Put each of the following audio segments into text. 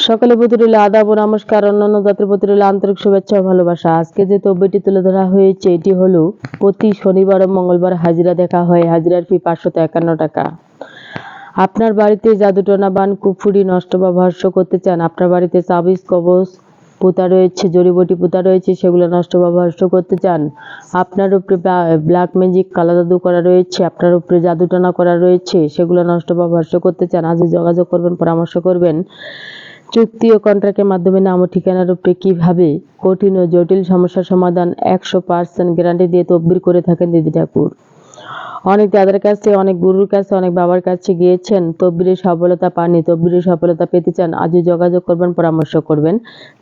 সকালে প্রতি রইল আদাব ও নমস্কার, অন্যান্য জাতির প্রতি রইল আন্তরিক শুভেচ্ছা ও ভালোবাসা। আজকে যে তথ্যটি তুলে ধরা হয়েছে এটি হলো প্রতি শনিবার ও মঙ্গলবার হাজিরা দেখা হয়। হাজিরার ফি 551 টাকা। আপনার বাড়িতে জাদুটনা বান কুফুরি নষ্ট বা ভস্ম করতে চান, আপনার বাড়িতে তাবিজ কবজ পোতা রয়েছে, জড়িবটি পোতা রয়েছে, সেগুলো নষ্ট বা ভস্ম করতে চান, আপনার উপরে ব্ল্যাক ম্যাজিক কালা জাদু করা রয়েছে, আপনার উপরে জাদুটনা করা রয়েছে, সেগুলো নষ্ট বা ভস্ম করতে চান, আজই যোগাযোগ করবেন, পরামর্শ করবেন। চুক্তি ও কন্ট্রাক্টের মাধ্যমে নাম ও ঠিকানার উপরে কিভাবে কঠিন ও জটিল সমস্যার সমাধান 100% গ্যারান্টি দিয়ে তদবির করে থাকেন দিদি ঠাকুর। অনেক দাদার কাছে, অনেক গুরুর কাছে, অনেক বাবার কাছে গিয়েছেন, তদবিরের সফলতা পাননি। তদবিরের সফলতা পেতে চান, আজই যোগাযোগ করবেন, পরামর্শ করবেন।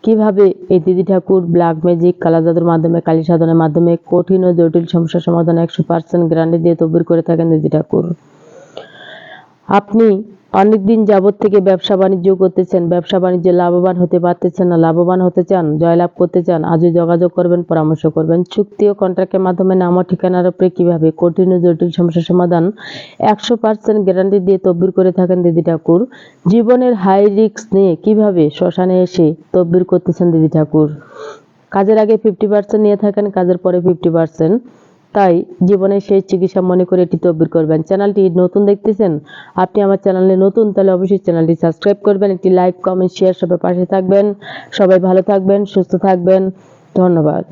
কিভাবে এই দিদি ঠাকুর ব্ল্যাক ম্যাজিক কালা জাদুর মাধ্যমে, কালী সাধনের মাধ্যমে কঠিন ও জটিল সমস্যার সমাধান 100% গ্যারান্টি দিয়ে তদবির করে থাকেন দিদি ঠাকুর। আপনি অনেকদিন যাবৎ থেকে ব্যবসা বাণিজ্য করতেছেন, ব্যবসা বাণিজ্যে লাভবান হতে পারতেছেন না, লাভবান হতে চান, জয়লাভ করতে চান, আজই যোগাযোগ করবেন, পরামর্শ করবেন। চুক্তি ও কন্ট্রাক্টের মাধ্যমে নাম ও ঠিকানার উপরে কিভাবে কঠিন ও জটিল সমস্যার সমাধান 100% গ্যারান্টি দিয়ে তদবির করে থাকেন দিদি ঠাকুর। জীবনের হাই রিস্ক নিয়ে কিভাবে শ্মশানে এসে তদবির করতেছেন দিদি ঠাকুর। কাজের আগে 50% নিয়ে থাকেন, কাজের পরে 50%। তাই জীবনের সেই চিকিৎসা মনে করে এটি তদবির করবেন। চ্যানেলটি নতুন দেখতেছেন, আপনি আমার চ্যানেলে নতুন, তাহলে অবশ্যই চ্যানেলটি সাবস্ক্রাইব করবেন, একটি লাইক কমেন্ট শেয়ার সবাই পাশে থাকবেন। সবাই ভালো থাকবেন, সুস্থ থাকবেন, ধন্যবাদ।